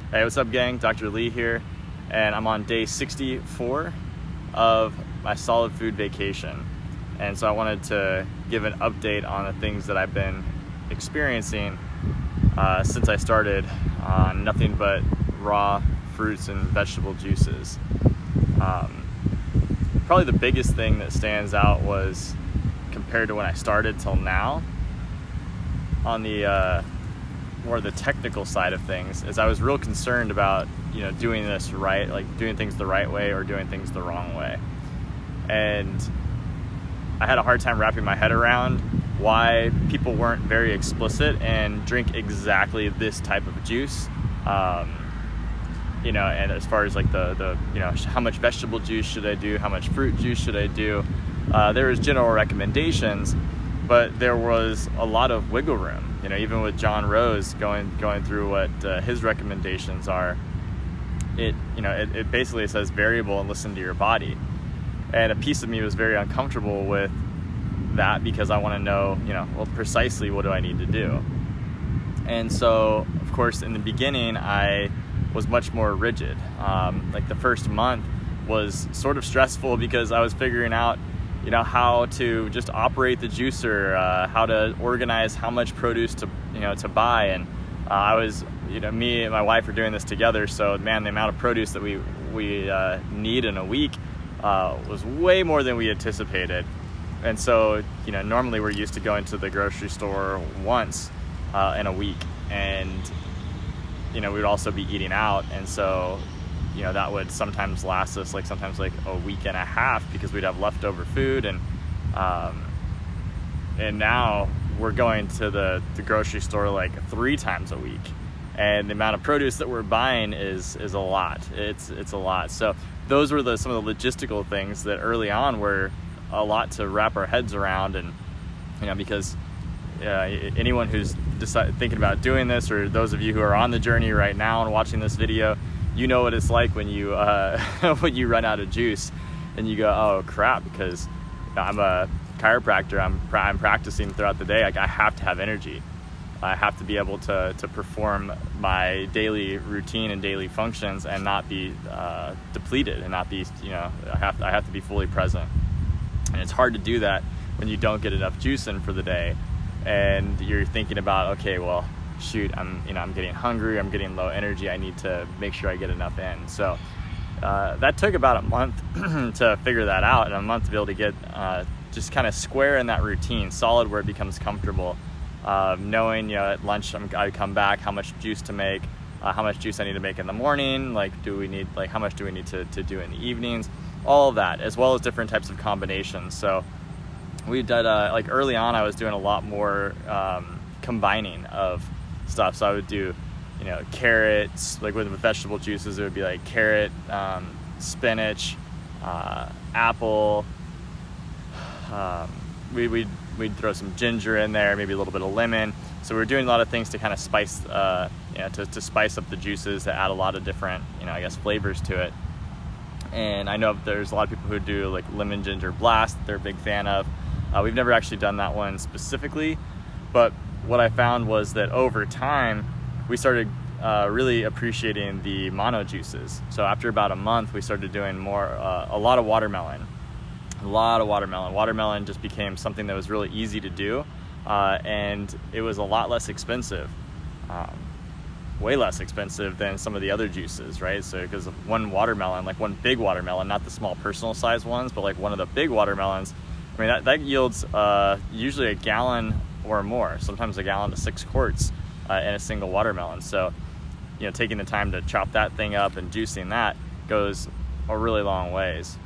Hey, what's up, gang? Dr. Lee here, and I'm on day 64 of my solid food vacation. And so I wanted to give an update on the things that I've been experiencing since I started on nothing but raw fruits and vegetable juices. Probably the biggest thing that stands out was, compared to when I started till now, on the more the technical side of things, is I was real concerned about doing this right, like doing things the right way or doing things the wrong way. And I had a hard time wrapping my head around why people weren't very explicit and drink exactly this type of juice. And as far as like the how much vegetable juice should I do, how much fruit juice should I do, there was general recommendations, but there was a lot of wiggle room. Even with John Rose going through what his recommendations are, it basically says variable and listen to your body. And a piece of me was very uncomfortable with that because I want to know, precisely what do I need to do. And so, of course, in the beginning, I was much more rigid. Like the first month was sort of stressful because I was figuring out how to just operate the juicer, how to organize how much produce to buy. And I was, me and my wife are doing this together. So man, the amount of produce that we need in a week was way more than we anticipated. And so, normally we're used to going to the grocery store once in a week, and we would also be eating out. And so that would sometimes last us sometimes a week and a half because we'd have leftover food. And now we're going to the grocery store 3 times a week, and the amount of produce that we're buying is a lot. It's a lot. So those were some of the logistical things that early on were a lot to wrap our heads around. And because anyone who's thinking about doing this, or those of you who are on the journey right now and watching this video, you know what it's like when you when you run out of juice and you go, oh crap, because I'm a chiropractor, I'm practicing throughout the day. I have to have energy. I have to be able to perform my daily routine and daily functions and not be depleted, and not be I have to be fully present. And it's hard to do that when you don't get enough juice in for the day, and you're thinking about, okay, well, shoot, I'm getting hungry, I'm getting low energy, I need to make sure I get enough in. So that took about a month to figure that out, and a month to be able to get just kind of square in that routine, solid, where it becomes comfortable. Knowing, at lunch I come back, how much juice to make, how much juice I need to make in the morning, how much do we need to do in the evenings, all of that, as well as different types of combinations. So we did, early on, I was doing a lot more combining of stuff. So I would do, carrots, with vegetable juices, it would be carrot, spinach, apple. We'd throw some ginger in there, maybe a little bit of lemon. So we're doing a lot of things to kind of spice, to spice up the juices, to add a lot of different, flavors to it. And I know there's a lot of people who do lemon ginger blast, they're a big fan of. We've never actually done that one specifically, but what I found was that over time, we started really appreciating the mono juices. So after about a month, we started doing a lot of watermelon. Watermelon just became something that was really easy to do, and it was a lot less expensive, way less expensive than some of the other juices, right? So because one watermelon, one big watermelon, not the small personal size ones, but one of the big watermelons, I mean, that yields usually a gallon or more, sometimes a gallon to 6 quarts in a single watermelon. So, taking the time to chop that thing up and juicing that goes a really long ways.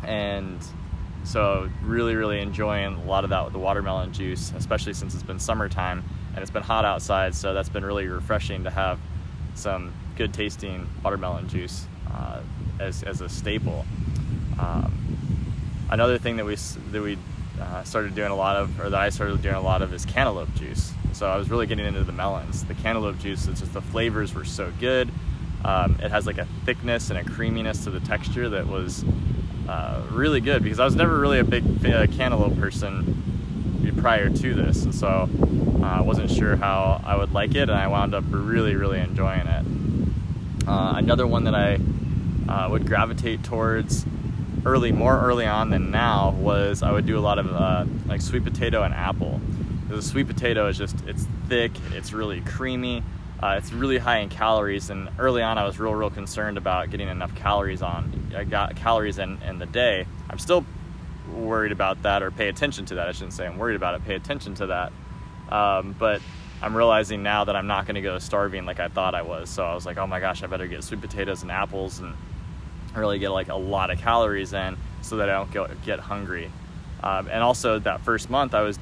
And so really, really enjoying a lot of that with the watermelon juice, especially since it's been summertime and it's been hot outside. So that's been really refreshing to have some good tasting watermelon juice as a staple. Another thing that we started doing a lot of, or that I started doing a lot of, is cantaloupe juice. So I was really getting into the melons. The cantaloupe juice, it's just the flavors were so good. It has a thickness and a creaminess to the texture that was really good, because I was never really a big cantaloupe person prior to this, and so I wasn't sure how I would like it, and I wound up really, really enjoying it. Another one that I would gravitate towards more early on than now was I would do a lot of like sweet potato and apple. The sweet potato is it's thick, it's really creamy, it's really high in calories, and early on I was real concerned about getting enough calories in the day. I'm still worried about that, or pay attention to that. I shouldn't say I'm worried about it, pay attention to that. But I'm realizing now that I'm not going to go starving like I thought I was. So I was like, oh my gosh, I better get sweet potatoes and apples and really get like a lot of calories in so that I don't get hungry. And also that first month I was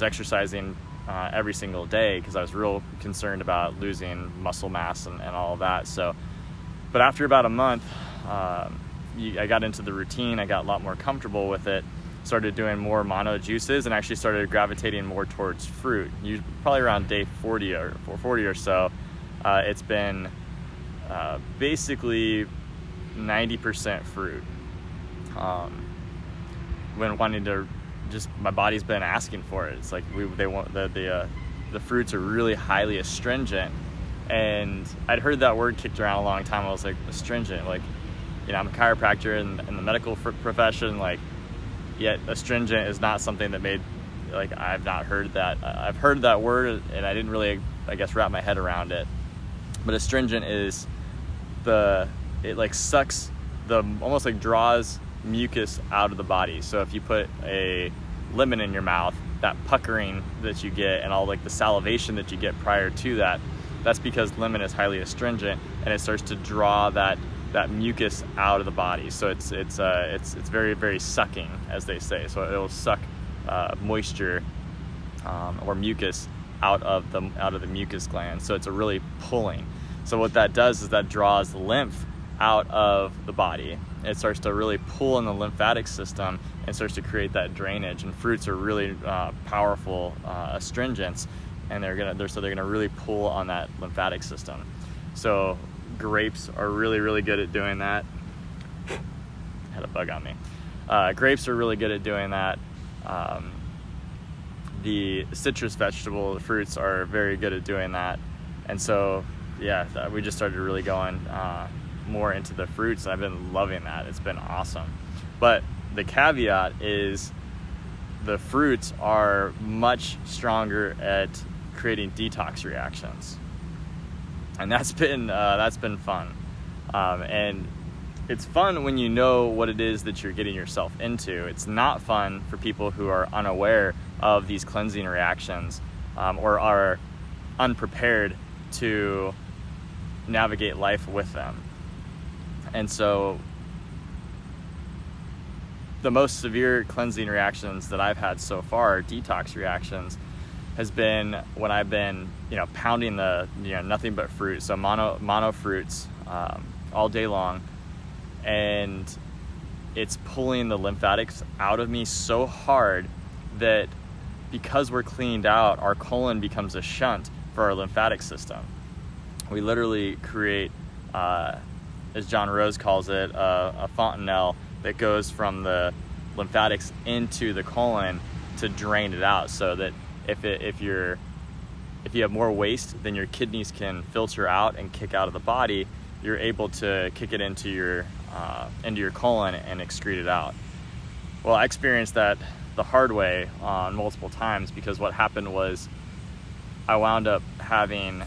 exercising every single day because I was real concerned about losing muscle mass and all of that. So, but after about a month, I got into the routine. I got a lot more comfortable with it, started doing more mono juices, and actually started gravitating more towards fruit. Probably around day 40 or so, it's been basically 90% fruit. When wanting to, just my body's been asking for it. It's like they want the fruits are really highly astringent, and I'd heard that word kicked around a long time. I was like, astringent, like, I'm a chiropractor in the medical profession, like, yet astringent is not something that I've not heard that. I've heard that word and I didn't really, I guess, wrap my head around it. But astringent is it like sucks almost like draws mucus out of the body. So if you put a lemon in your mouth, that puckering that you get and all like the salivation that you get prior to that's because lemon is highly astringent, and it starts to draw that mucus out of the body. So it's very, very sucking, as they say. So it'll suck moisture or mucus out of the mucus gland. So it's a really pulling. So what that does is that draws lymph out of the body. It starts to really pull in the lymphatic system and starts to create that drainage. And fruits are really powerful astringents, and they're gonna really pull on that lymphatic system. So grapes are really, really good at doing that. Had a bug on me. Grapes are really good at doing that. The citrus vegetable fruits are very good at doing that. And so, yeah, we just started really going more into the fruits, and I've been loving that. It's been awesome. But the caveat is the fruits are much stronger at creating detox reactions. And that's been fun. And it's fun when you know what it is that you're getting yourself into. It's not fun for people who are unaware of these cleansing reactions, or are unprepared to navigate life with them. And so the most severe cleansing reactions that I've had so far, detox reactions, has been when I've been, pounding nothing but fruit. So mono fruits all day long. And it's pulling the lymphatics out of me so hard that because we're cleaned out, our colon becomes a shunt for our lymphatic system. We literally create, as John Rose calls it, a fontanelle that goes from the lymphatics into the colon to drain it out, so that if you have more waste than your kidneys can filter out and kick out of the body, you're able to kick it into your colon and excrete it out. Well, I experienced that the hard way on multiple times, because what happened was I wound up having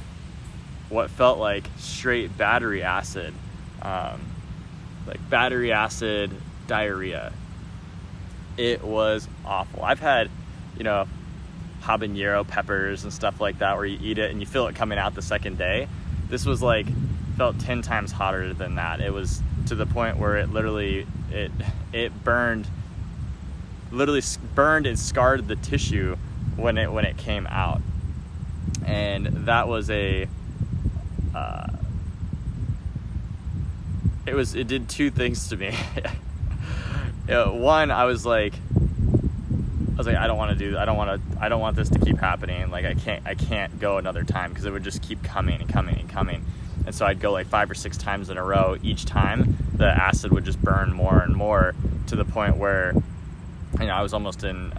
what felt like straight battery acid, like battery acid diarrhea. It was awful. I've had, habanero peppers and stuff like that where you eat it and you feel it coming out the second day. This was felt 10 times hotter than that. It was to the point where it literally burned and scarred the tissue when it came out. And that was it did two things to me. One, I was like, I don't want this to keep happening. Like, I can't go another time, because it would just keep coming and coming and coming. And so I'd go 5 or 6 times in a row. Each time the acid would just burn more and more, to the point where, I was almost in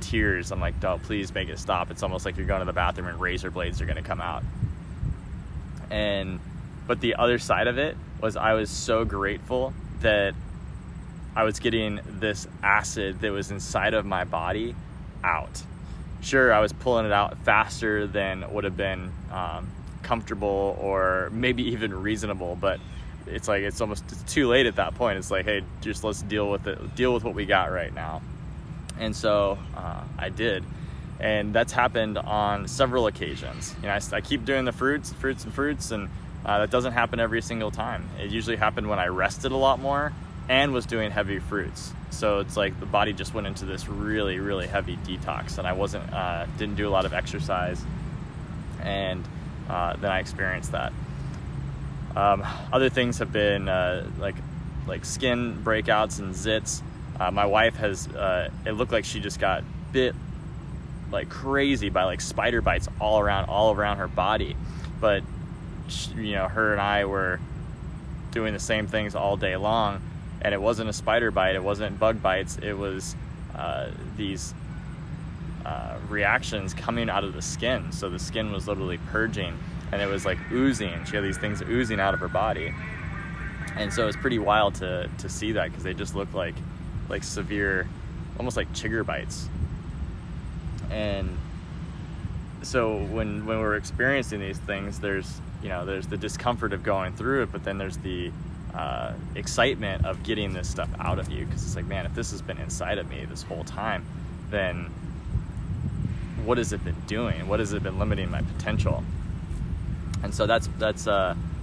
tears. I'm like, oh, please make it stop. It's almost like you're going to the bathroom and razor blades are going to come out. And But the other side of it was I was so grateful that I was getting this acid that was inside of my body out. Sure, I was pulling it out faster than would have been comfortable or maybe even reasonable, but it's like it's too late at that point. It's like, hey, just let's deal with what we got right now. And so I did, and that's happened on several occasions. You know, I keep doing the fruits, and that doesn't happen every single time. It usually happened when I rested a lot more and was doing heavy fruits. So it's like the body just went into this really, really heavy detox, and I didn't do a lot of exercise, and then I experienced that. Other things have been like skin breakouts and zits. My wife has, it looked like she just got bit like crazy by like spider bites all around her body. But she, you know, her and I were doing the same things all day long, and it wasn't a spider bite, it wasn't bug bites, it was these reactions coming out of the skin. So the skin was literally purging, and it was like oozing. She had these things oozing out of her body. And so it was pretty wild to see that, because they just looked like severe, almost like chigger bites. And so when we're experiencing these things, there's the discomfort of going through it, but then there's the excitement of getting this stuff out of you, because it's like, man, if this has been inside of me this whole time, then what has it been doing? What has it been limiting my potential? And so that's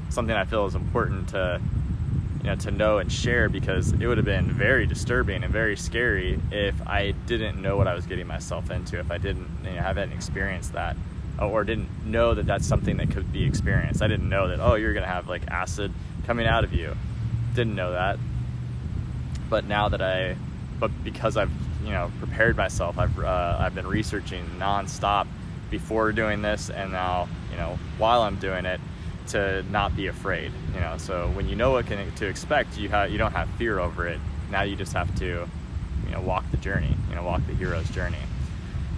something I feel is important to know and share, because it would have been very disturbing and very scary if I didn't know what I was getting myself into, if I didn't haven't experienced that, or didn't know that that's something that could be experienced. I didn't know that, oh, you're gonna have like acid coming out of you. Didn't know that. But now that because I've prepared myself, I've been researching nonstop before doing this, and now while I'm doing it, to not be afraid. So when you know what to expect, you don't have fear over it. Now you just have to walk the journey, walk the hero's journey.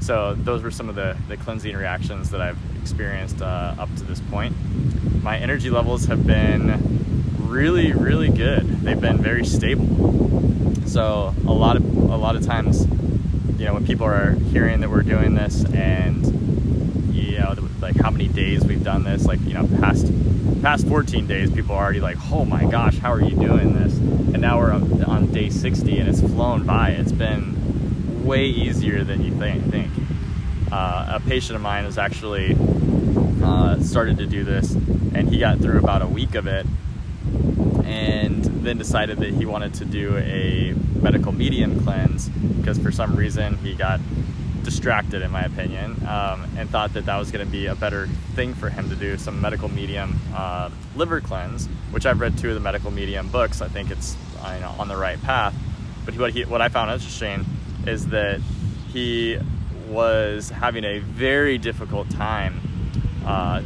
So those were some of the cleansing reactions that I've experienced up to this point. My energy levels have been really, really good. They've been very stable. So a lot of times, when people are hearing that we're doing this, and like how many days we've done this, like past 14 days, people are already like, oh my gosh, how are you doing this? And now we're on day 60, and it's flown by. It's been way easier than you think. A patient of mine has actually started to do this, and he got through about a week of it, and then decided that he wanted to do a medical medium cleanse, because for some reason he got distracted, in my opinion, and thought that was going to be a better thing for him to do, some medical medium liver cleanse, which I've read 2 of the medical medium books. I think it's on the right path. But what I found interesting is that he was having a very difficult time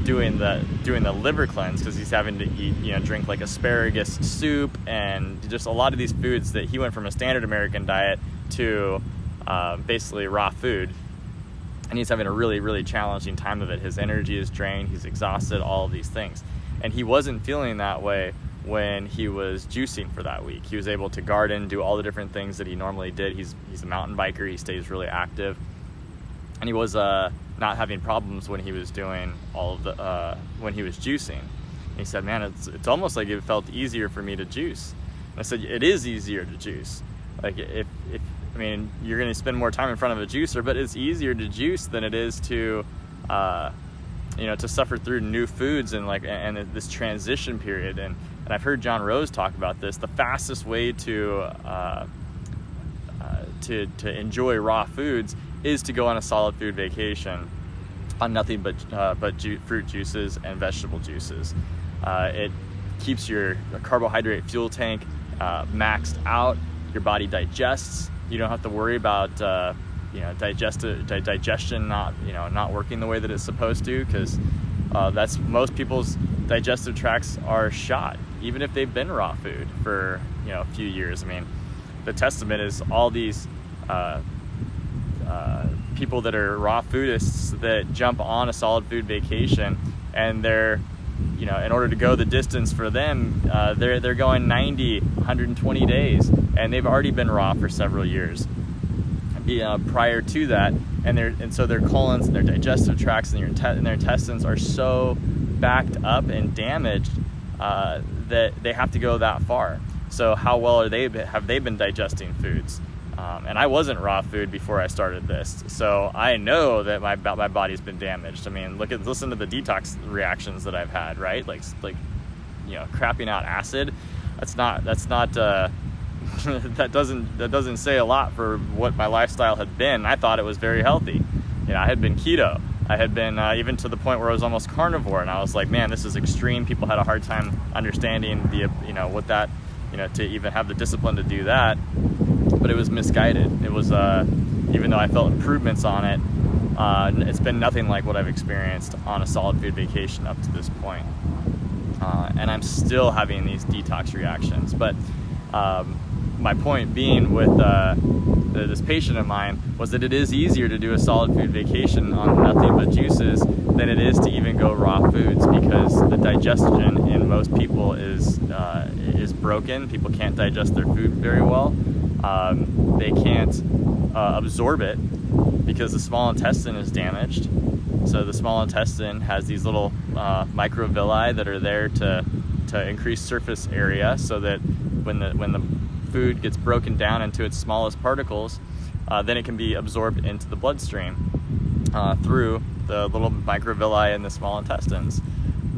doing the liver cleanse, because he's having to eat, drink like asparagus soup and just a lot of these foods that he went from a standard American diet to basically raw food, and he's having a really, really challenging time of it. His energy is drained, he's exhausted, all of these things. And he wasn't feeling that way when he was juicing for that week. He was able to garden, do all the different things that he normally did. He's a mountain biker, he stays really active, and he was not having problems when he was doing when he was juicing. And he said, man, it's almost like it felt easier for me to juice. And I said, it is easier to juice. Like if you're going to spend more time in front of a juicer, but it's easier to juice than it is to suffer through new foods and this transition period. And I've heard John Rose talk about this. The fastest way to enjoy raw foods is to go on a solid food vacation on nothing but fruit juices and vegetable juices. It keeps your carbohydrate fuel tank maxed out. Your body digests. You don't have to worry about digestion not working the way that it's supposed to, because that's most people's digestive tracts are shot, even if they've been raw food for a few years. The testament is all these people that are raw foodists that jump on a solid food vacation, and their in order to go the distance for them, they're going 90, 120 days, and they've already been raw for several years prior to that, and so their colons and their digestive tracts and their intestines are so backed up and damaged that they have to go that far. So how well have they been digesting foods? And I wasn't raw food before I started this, so I know that my body's been damaged. I mean, listen to the detox reactions that I've had, right? Like crapping out acid. That's not that doesn't say a lot for what my lifestyle had been. I thought it was very healthy. I had been keto. I had been even to the point where I was almost carnivore, and I was like, man, this is extreme. People had a hard time understanding what that, to even have the discipline to do that. But it was misguided. It was, even though I felt improvements on it, it's been nothing like what I've experienced on a solid food vacation up to this point. And I'm still having these detox reactions. But my point being with this patient of mine was that it is easier to do a solid food vacation on nothing but juices than it is to even go raw foods, because the digestion in most people is broken. People can't digest their food very well. They can't absorb it because the small intestine is damaged. So the small intestine has these little microvilli that are there to increase surface area, so that when the food gets broken down into its smallest particles, then it can be absorbed into the bloodstream through the little microvilli in the small intestines.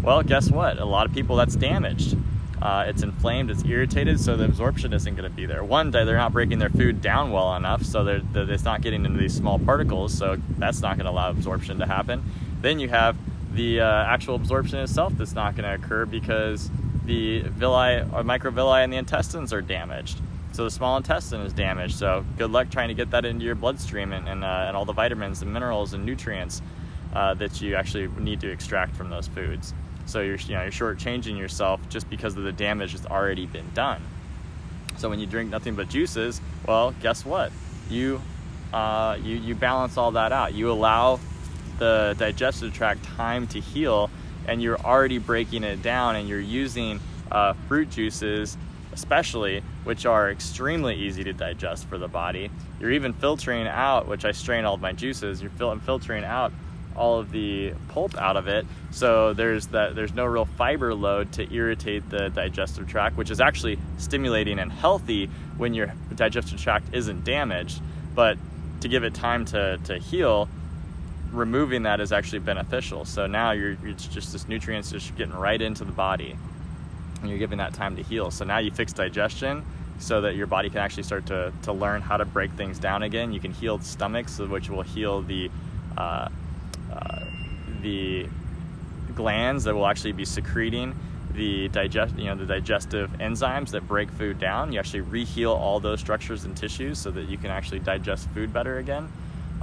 Well, guess what? A lot of people, that's damaged. It's inflamed, it's irritated, so the absorption isn't going to be there. One day they're not breaking their food down well enough, so it's not getting into these small particles, so that's not going to allow absorption to happen. Then you have the actual absorption itself that's not going to occur because the villi or microvilli in the intestines are damaged. So the small intestine is damaged. So good luck trying to get that into your bloodstream and all the vitamins and minerals and nutrients that you actually need to extract from those foods. So you're shortchanging yourself just because of the damage that's already been done. So when you drink nothing but juices, well, guess what? You balance all that out. You allow the digestive tract time to heal, and you're already breaking it down, and you're using fruit juices especially, which are extremely easy to digest for the body. You're even filtering out, which I strain all of my juices, I'm filtering out all of the pulp out of it, so there's no real fiber load to irritate the digestive tract, which is actually stimulating and healthy when your digestive tract isn't damaged. But to give it time to heal, removing that is actually beneficial. So now it's just this nutrients just getting right into the body, and you're giving that time to heal. So now you fix digestion so that your body can actually start to learn how to break things down again. You can heal the stomach, which will heal the glands that will actually be secreting the digestive enzymes that break food down. You actually re-heal all those structures and tissues so that you can actually digest food better again.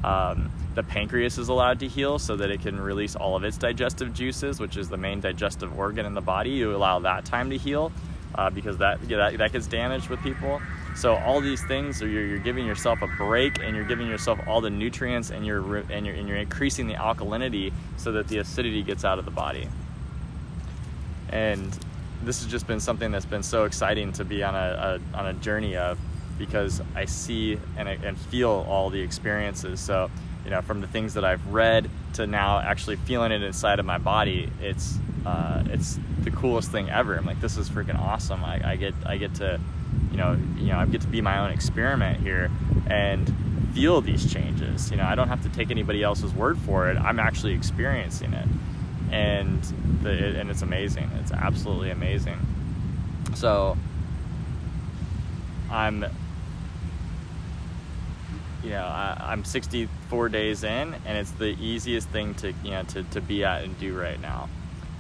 The pancreas is allowed to heal so that it can release all of its digestive juices, which is the main digestive organ in the body. You allow that time to heal because that gets damaged with people. So all these things, you're giving yourself a break, and you're giving yourself all the nutrients, and you're increasing the alkalinity so that the acidity gets out of the body. And this has just been something that's been so exciting to be on a journey of, because I see and feel all the experiences. So, from the things that I've read to now actually feeling it inside of my body, it's the coolest thing ever. I'm like, this is freaking awesome. I get to, I get to be my own experiment here and feel these changes. I don't have to take anybody else's word for it. I'm actually experiencing it, and it's amazing. It's absolutely amazing. So I'm 64 days in, and it's the easiest thing to be at and do right now.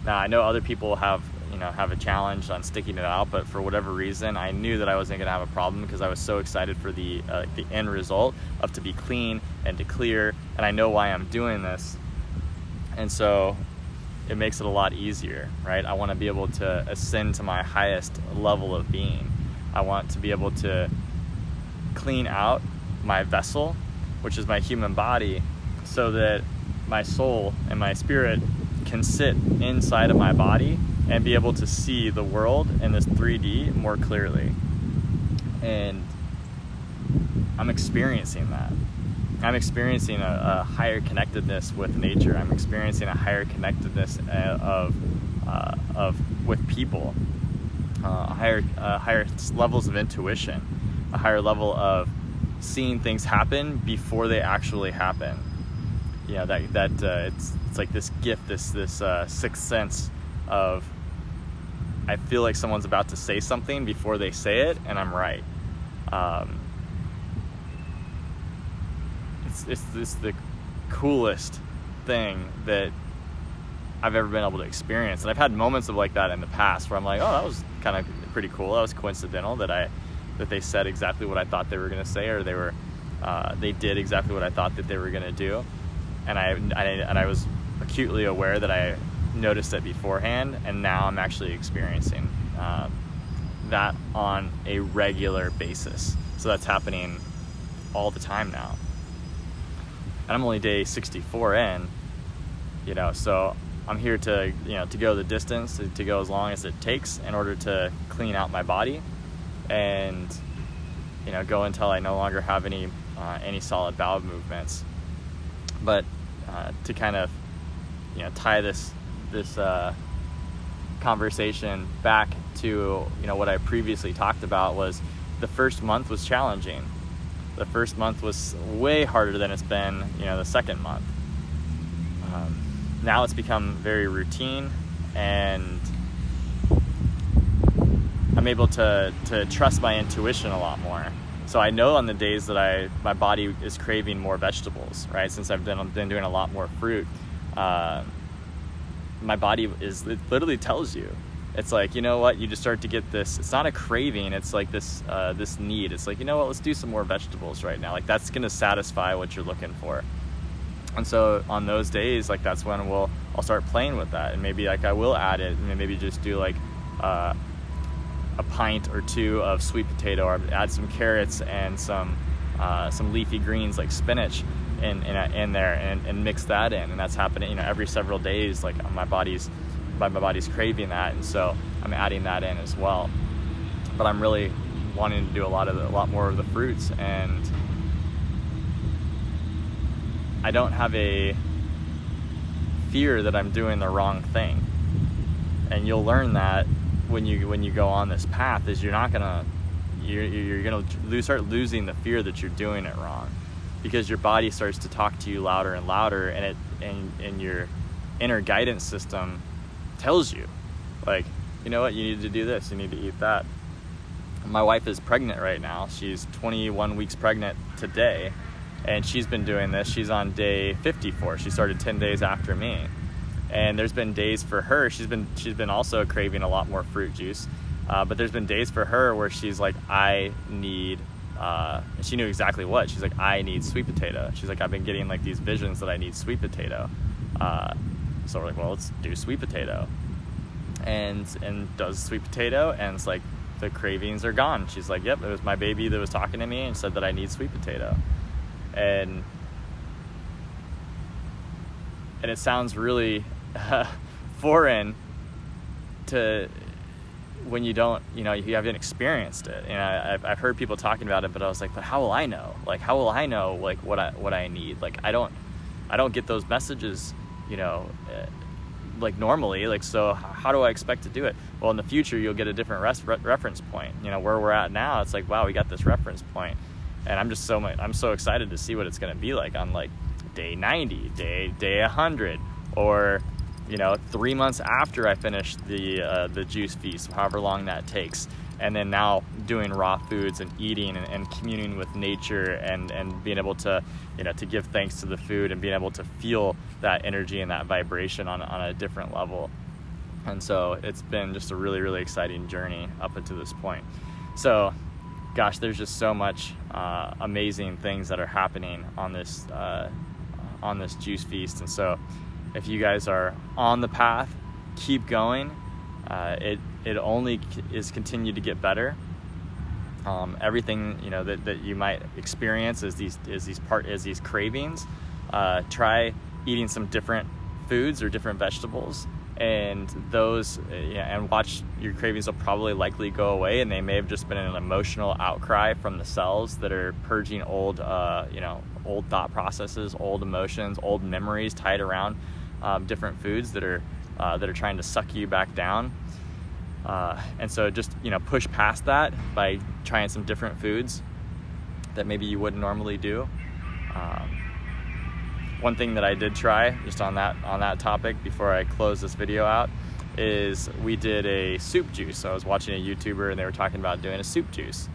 Now I know other people have a challenge on sticking it out, but for whatever reason, I knew that I wasn't going to have a problem because I was so excited for the end result of to be clean and to clear, and I know why I'm doing this, and so it makes it a lot easier, right? I want to be able to ascend to my highest level of being. I want to be able to clean out my vessel, which is my human body, so that my soul and my spirit can sit inside of my body and be able to see the world in this 3D more clearly. And I'm experiencing that. I'm experiencing a higher connectedness with nature. I'm experiencing a higher connectedness with people, higher levels of intuition, a higher level of seeing things happen before they actually happen. You know, it's like this gift, this sixth sense of, I feel like someone's about to say something before they say it, and I'm right. It's the coolest thing that I've ever been able to experience. And I've had moments of like that in the past where I'm like, oh, that was kind of pretty cool. That was coincidental that they said exactly what I thought they were going to say, or they did exactly what I thought that they were going to do. And I was acutely aware that I noticed it beforehand, and now I'm actually experiencing that on a regular basis. So that's happening all the time now. And I'm only day 64 in, you know, so I'm here to, you know, to go the distance, to go as long as it takes in order to clean out my body, and, you know, go until I no longer have any solid bowel movements. But to kind of, you know, tie this conversation back to, you know, what I previously talked about, was the first month was challenging. The first month was way harder than it's been, you know, the second month. Now it's become very routine, and I'm able to trust my intuition a lot more. So I know on the days that my body is craving more vegetables, right? Since I've been doing a lot more fruit, my body it literally tells you. It's like, you know what, you just start to get this, it's not a craving, it's like this need. It's like, you know what, let's do some more vegetables right now. Like, that's gonna satisfy what you're looking for. And so on those days, like, that's when I'll start playing with that. And maybe like I will add it, and maybe just do like a pint or two of sweet potato, or add some carrots and some leafy greens like spinach in there, and mix that in. And that's happening, you know, every several days. Like, my body's craving that, and so I'm adding that in as well. But I'm really wanting to do a lot more of the fruits, and I don't have a fear that I'm doing the wrong thing. And you'll learn that when you go on this path, is you're gonna start losing the fear that you're doing it wrong, because your body starts to talk to you louder and louder, and your inner guidance system tells you, like, you know what, you need to do this, you need to eat that. My wife is pregnant right now. She's 21 weeks pregnant today, and she's been doing this. She's on day 54. She started 10 days after me. And there's been days for her, she's been also craving a lot more fruit juice, but there's been days for her where she's like, I need, she knew exactly what. She's like, I need sweet potato. She's like, I've been getting like these visions that I need sweet potato. So we're like, well, let's do sweet potato, and does sweet potato, and it's like the cravings are gone. She's like, yep, it was my baby that was talking to me and said that I need sweet potato. And it sounds really foreign to when you don't, you know, you haven't experienced it. And I've heard people talking about it, but I was like, but how will I know? Like, how will I know like what I need? Like, I don't get those messages, you know, like normally. Like, so how do I expect to do it? Well, in the future, you'll get a different reference point. You know, where we're at now, it's like, wow, we got this reference point. And I'm so excited to see what it's going to be like on like day 90, day 100, or, you know, 3 months after I finish the juice feast, however long that takes. And then now doing raw foods and eating and communing with nature, and being able to, you know, to give thanks to the food, and being able to feel that energy and that vibration on a different level. And so it's been just a really, really exciting journey up until this point. So, gosh, there's just so much amazing things that are happening on this juice feast. And so if you guys are on the path, keep going. It only is continue to get better. Everything, you know, that you might experience as these cravings. Try eating some different foods or different vegetables, and those, and watch, your cravings will probably likely go away, and they may have just been an emotional outcry from the cells that are purging old, old thought processes, old emotions, old memories tied around different foods that are trying to suck you back down. And so just, push past that by trying some different foods that maybe you wouldn't normally do. One thing that I did try just on that topic before I close this video out is we did a soup juice. So I was watching a YouTuber and they were talking about doing a soup juice.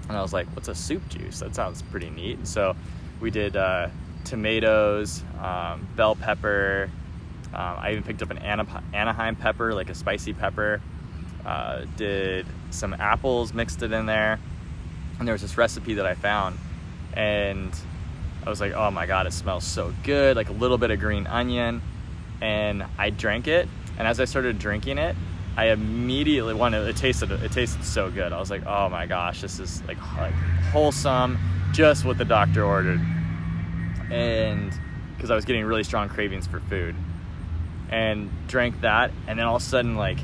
And I was like, what's a soup juice? That sounds pretty neat. And so we did tomatoes, bell pepper. I even picked up an Anaheim pepper, like a spicy pepper. Did some apples, mixed it in there. And there was this recipe that I found. And I was like, oh my God, it smells so good. Like a little bit of green onion. And I drank it. And as I started drinking it, I immediately it tasted so good. I was like, oh my gosh, this is like wholesome, just what the doctor ordered. And because I was getting really strong cravings for food, and drank that, and then all of a sudden, like,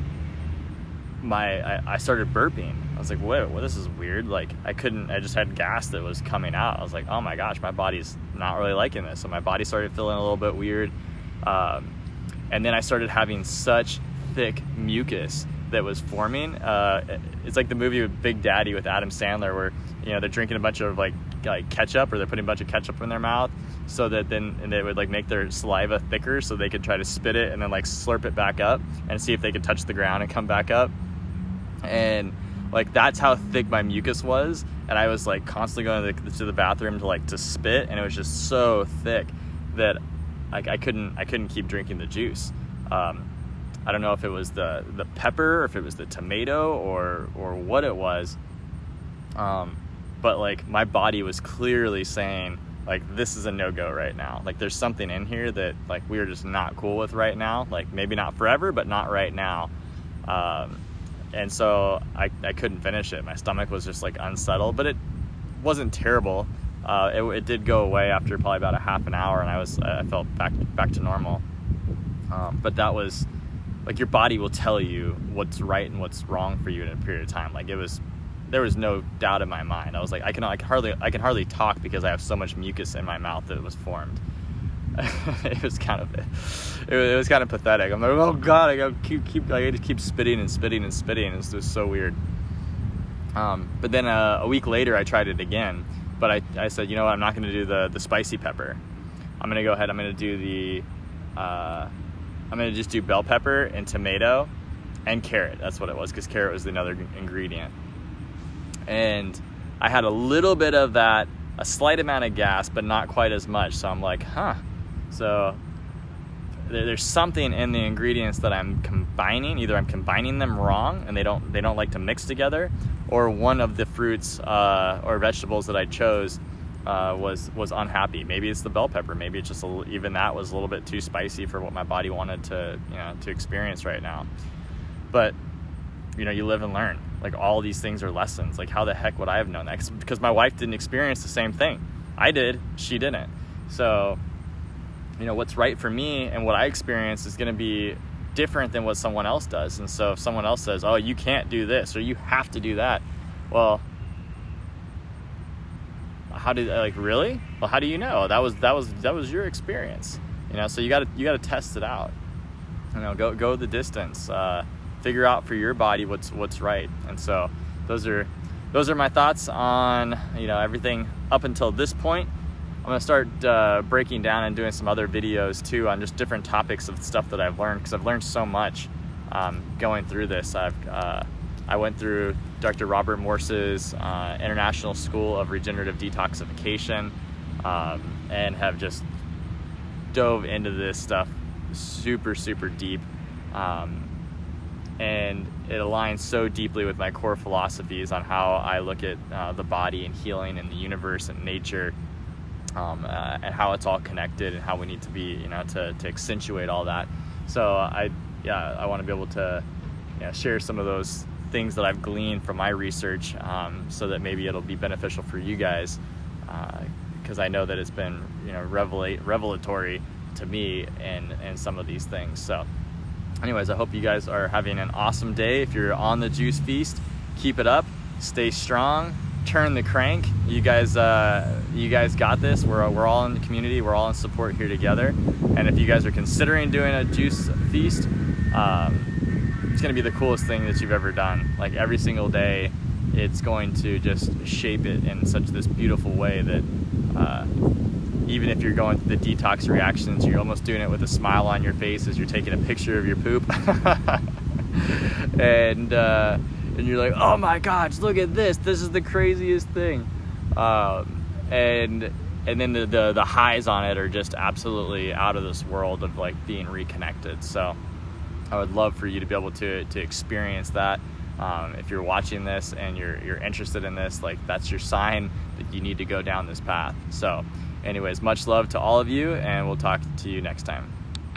I started burping. I was like, whoa, this is weird. Like, I just had gas that was coming out. I was like, oh my gosh, my body's not really liking this. So my body started feeling a little bit weird. And then I started having such thick mucus that was forming. It's like the movie with Big Daddy with Adam Sandler, where, they're drinking a bunch of like ketchup, or they're putting a bunch of ketchup in their mouth, so that then they would like make their saliva thicker so they could try to spit it and then like slurp it back up and see if they could touch the ground and come back up. And like, that's how thick my mucus was. And I was like constantly going to the bathroom to spit, and it was just so thick that like I couldn't keep drinking the juice. I don't know if it was the pepper, or if it was the tomato, or what it was. But like, my body was clearly saying, like, this is a no-go right now. Like, there's something in here that like we're just not cool with right now. Like, maybe not forever, but not right now. And so I couldn't finish it. My stomach was just like unsettled, but it wasn't terrible. It did go away after probably about a half an hour, and I felt back to normal. But that was like, your body will tell you what's right and what's wrong for you in a period of time. Like, there was no doubt in my mind. I was like, I can hardly talk because I have so much mucus in my mouth that was formed. It was kind of pathetic. I'm like, oh God, I had to keep spitting and spitting and spitting. It was so weird. But then a week later, I tried it again. But I said, you know what? I'm not going to do the spicy pepper. I'm going to go ahead. I'm going to just do bell pepper and tomato and carrot. That's what it was, because carrot was another ingredient. And I had a little bit of that, a slight amount of gas, but not quite as much. So I'm like, so there's something in the ingredients that I'm combining. Either I'm combining them wrong, and they don't like to mix together, or one of the fruits or vegetables that I chose was unhappy. Maybe it's the bell pepper. Maybe it's just even that was a little bit too spicy for what my body wanted to experience right now. But you live and learn. Like, all these things are lessons. Like, how the heck would I have known that? Because my wife didn't experience the same thing. I did, she didn't. So, what's right for me and what I experience is going to be different than what someone else does. And so if someone else says, oh, you can't do this, or you have to do that, well, really? Well, how do you know? That was your experience. So you got to test it out. Go the distance. Figure out for your body what's right. And so those are my thoughts on everything up until this point. I'm gonna start breaking down and doing some other videos too on just different topics of stuff that I've learned, because I've learned so much going through this. I went through Dr. Robert Morse's International School of Regenerative Detoxification, and have just dove into this stuff super, super deep. And it aligns so deeply with my core philosophies on how I look at the body and healing and the universe and nature, and how it's all connected and how we need to be, to accentuate all that. So I want to be able to share some of those things that I've gleaned from my research, so that maybe it'll be beneficial for you guys, because I know that it's been revelatory to me in some of these things. So anyways, I hope you guys are having an awesome day. If you're on the juice feast, keep it up, stay strong, turn the crank. You guys got this. We're all in the community, we're all in support here together. And if you guys are considering doing a juice feast, it's gonna be the coolest thing that you've ever done. Like every single day, it's going to just shape it in such this beautiful way that even if you're going through the detox reactions, you're almost doing it with a smile on your face as you're taking a picture of your poop. and you're like, oh my gosh, look at this is the craziest thing. And then the highs on it are just absolutely out of this world of like being reconnected. So I would love for you to be able to experience that. If you're watching this and you're interested in this, like that's your sign that you need to go down this path. So anyways, much love to all of you, and we'll talk to you next time.